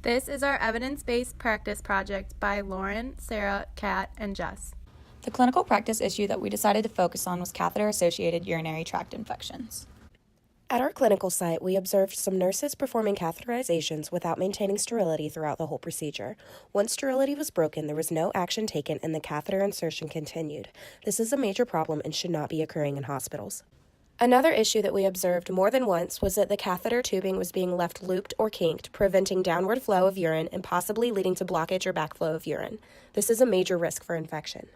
This is our evidence-based practice project by Lauren, Sarah, Kat, and Jess. The clinical practice issue that we decided to focus on was catheter-associated urinary tract infections. At our clinical site, we observed some nurses performing catheterizations without maintaining sterility throughout the whole procedure. Once sterility was broken, there was no action taken and the catheter insertion continued. This is a major problem and should not be occurring in hospitals. Another issue that we observed more than once was that the catheter tubing was being left looped or kinked, preventing downward flow of urine and possibly leading to blockage or backflow of urine. This is a major risk for infection.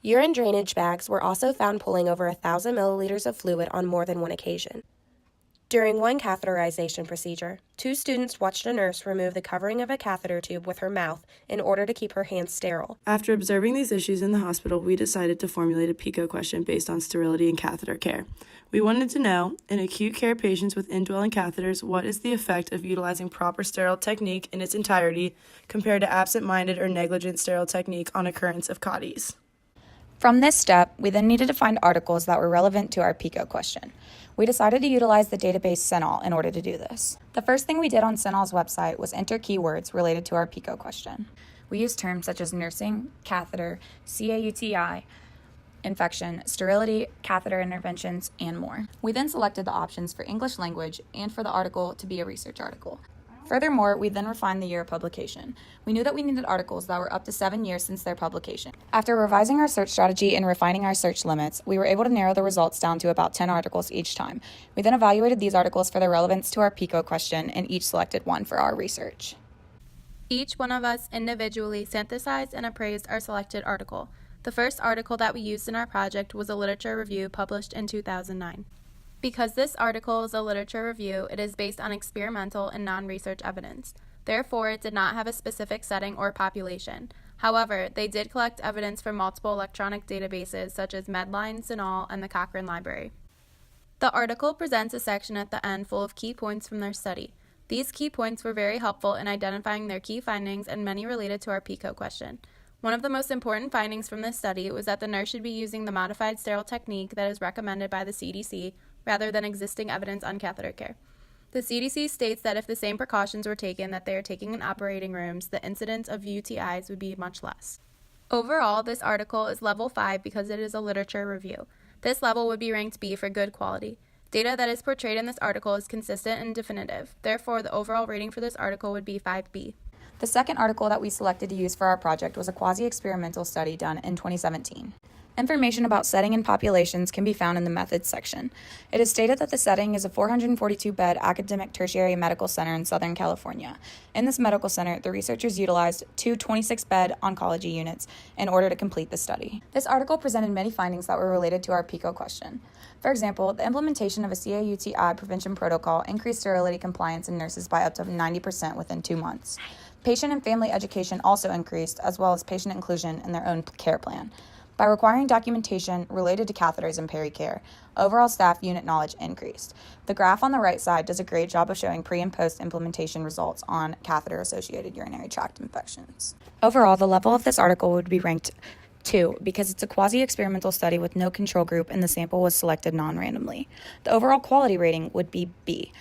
Urine drainage bags were also found pulling over 1,000 milliliters of fluid on more than one occasion. During one catheterization procedure, 2 students watched a nurse remove the covering of a catheter tube with her mouth in order to keep her hands sterile. After observing these issues in the hospital, we decided to formulate a PICO question based on sterility and catheter care. We wanted to know, in acute care patients with indwelling catheters, what is the effect of utilizing proper sterile technique in its entirety compared to absent-minded or negligent sterile technique on occurrence of CODIs? From this step, we then needed to find articles that were relevant to our PICO question. We decided to utilize the database CINAHL in order to do this. The first thing we did on CINAHL's website was enter keywords related to our PICO question. We used terms such as nursing, catheter, CAUTI, infection, sterility, catheter interventions, and more. We then selected the options for English language and for the article to be a research article. Furthermore, we then refined the year of publication. We knew that we needed articles that were up to 7 years since their publication. After revising our search strategy and refining our search limits, we were able to narrow the results down to about 10 articles each time. We then evaluated these articles for their relevance to our PICO question and each selected one for our research. Each one of us individually synthesized and appraised our selected article. The first article that we used in our project was a literature review published in 2009. Because this article is a literature review, it is based on experimental and non-research evidence. Therefore, it did not have a specific setting or population. However, they did collect evidence from multiple electronic databases such as Medline, CINAHL, and the Cochrane Library. The article presents a section at the end full of key points from their study. These key points were very helpful in identifying their key findings and many related to our PICO question. One of the most important findings from this study was that the nurse should be using the modified sterile technique that is recommended by the CDC rather than existing evidence on catheter care. The CDC states that if the same precautions were taken that they are taking in operating rooms, the incidence of UTIs would be much less. Overall, this article is level 5 because it is a literature review. This level would be ranked B for good quality. Data that is portrayed in this article is consistent and definitive. Therefore, the overall rating for this article would be 5B. The second article that we selected to use for our project was a quasi-experimental study done in 2017. Information about setting and populations can be found in the methods section. It is stated that the setting is a 442-bed academic tertiary medical center in Southern California. In this medical center, the researchers utilized 2 26-bed oncology units in order to complete the study. This article presented many findings that were related to our PICO question. For example, the implementation of a CAUTI prevention protocol increased sterility compliance in nurses by up to 90% within 2 months. Patient and family education also increased, as well as patient inclusion in their own care plan. By requiring documentation related to catheters and pericare, overall staff unit knowledge increased. The graph on the right side does a great job of showing pre- and post-implementation results on catheter-associated urinary tract infections. Overall, the level of this article would be ranked 2 because it's a quasi-experimental study with no control group and the sample was selected non-randomly. The overall quality rating would be B.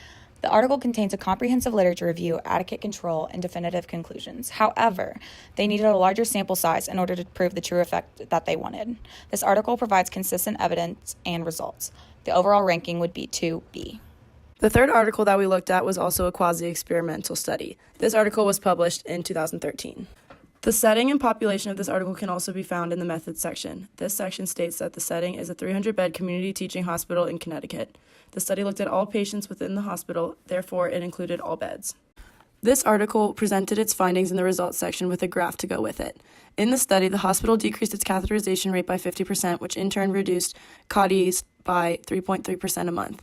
The article contains a comprehensive literature review, adequate control, and definitive conclusions. However, they needed a larger sample size in order to prove the true effect that they wanted. This article provides consistent evidence and results. The overall ranking would be 2B. The third article that we looked at was also a quasi-experimental study. This article was published in 2013. The setting and population of this article can also be found in the methods section. This section states that the setting is a 300-bed community teaching hospital in Connecticut. The study looked at all patients within the hospital, therefore it included all beds. This article presented its findings in the results section with a graph to go with it. In the study, the hospital decreased its catheterization rate by 50%, which in turn reduced CODIs by 3.3% a month.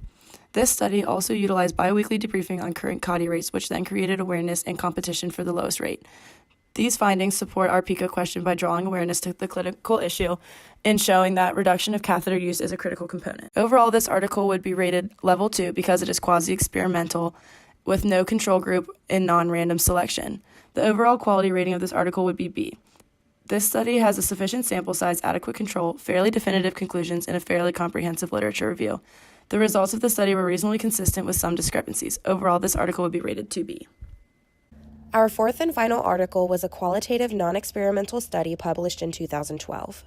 This study also utilized biweekly debriefing on current CODI rates, which then created awareness and competition for the lowest rate. These findings support our PICO question by drawing awareness to the clinical issue and showing that reduction of catheter use is a critical component. Overall, this article would be rated level 2 because it is quasi-experimental with no control group and non-random selection. The overall quality rating of this article would be B. This study has a sufficient sample size, adequate control, fairly definitive conclusions, and a fairly comprehensive literature review. The results of the study were reasonably consistent with some discrepancies. Overall, this article would be rated 2B. Our fourth and final article was a qualitative non-experimental study published in 2012.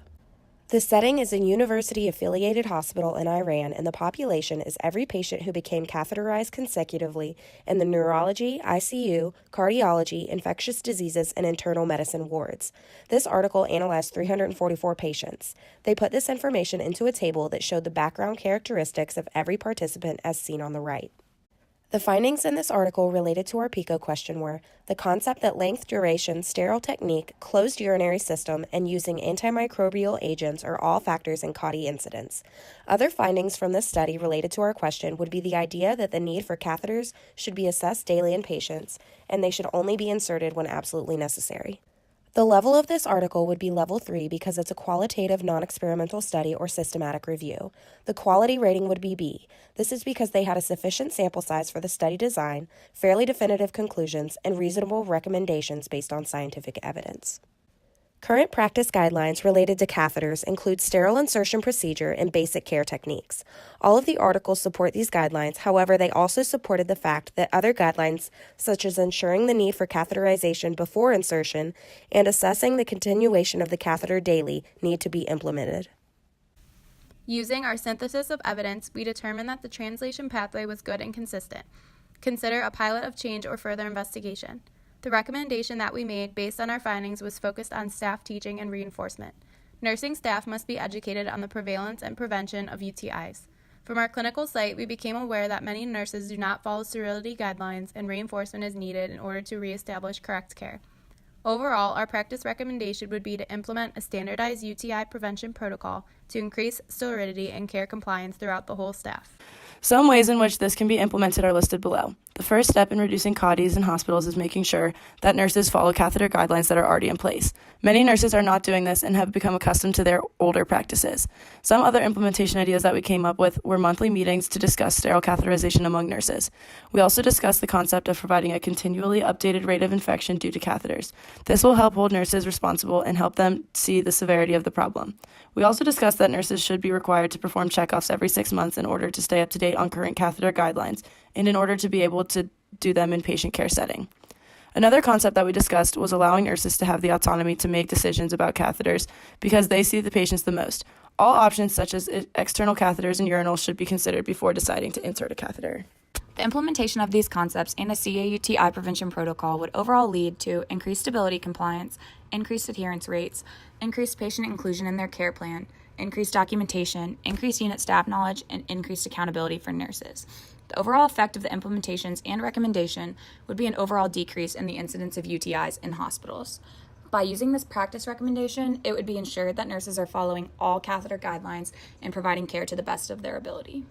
The setting is a university-affiliated hospital in Iran, and the population is every patient who became catheterized consecutively in the neurology, ICU, cardiology, infectious diseases, and internal medicine wards. This article analyzed 344 patients. They put this information into a table that showed the background characteristics of every participant as seen on the right. The findings in this article related to our PICO question were the concept that length, duration, sterile technique, closed urinary system, and using antimicrobial agents are all factors in CAUTI incidence. Other findings from this study related to our question would be the idea that the need for catheters should be assessed daily in patients, and they should only be inserted when absolutely necessary. The level of this article would be level 3 because it's a qualitative non-experimental study or systematic review. The quality rating would be B. This is because they had a sufficient sample size for the study design, fairly definitive conclusions, and reasonable recommendations based on scientific evidence. Current practice guidelines related to catheters include sterile insertion procedure and basic care techniques. All of the articles support these guidelines, however, they also supported the fact that other guidelines, such as ensuring the need for catheterization before insertion and assessing the continuation of the catheter daily, need to be implemented. Using our synthesis of evidence, we determined that the translation pathway was good and consistent. Consider a pilot of change or further investigation. The recommendation that we made based on our findings was focused on staff teaching and reinforcement. Nursing staff must be educated on the prevalence and prevention of UTIs. From our clinical site, we became aware that many nurses do not follow sterility guidelines, and reinforcement is needed in order to reestablish correct care. Overall, our practice recommendation would be to implement a standardized UTI prevention protocol to increase sterility and care compliance throughout the whole staff. Some ways in which this can be implemented are listed below. The first step in reducing CAUTIs in hospitals is making sure that nurses follow catheter guidelines that are already in place. Many nurses are not doing this and have become accustomed to their older practices. Some other implementation ideas that we came up with were monthly meetings to discuss sterile catheterization among nurses. We also discussed the concept of providing a continually updated rate of infection due to catheters. This will help hold nurses responsible and help them see the severity of the problem. We also discussed that nurses should be required to perform checkoffs every 6 months in order to stay up to date on current catheter guidelines and in order to be able to do them in patient care setting. Another concept that we discussed was allowing nurses to have the autonomy to make decisions about catheters because they see the patients the most. All options such as external catheters and urinals should be considered before deciding to insert a catheter. The implementation of these concepts and a CAUTI prevention protocol would overall lead to increased stability compliance, increased adherence rates, increased patient inclusion in their care plan, increased documentation, increased unit staff knowledge, and increased accountability for nurses. The overall effect of the implementations and recommendation would be an overall decrease in the incidence of UTIs in hospitals. By using this practice recommendation, it would be ensured that nurses are following all catheter guidelines and providing care to the best of their ability.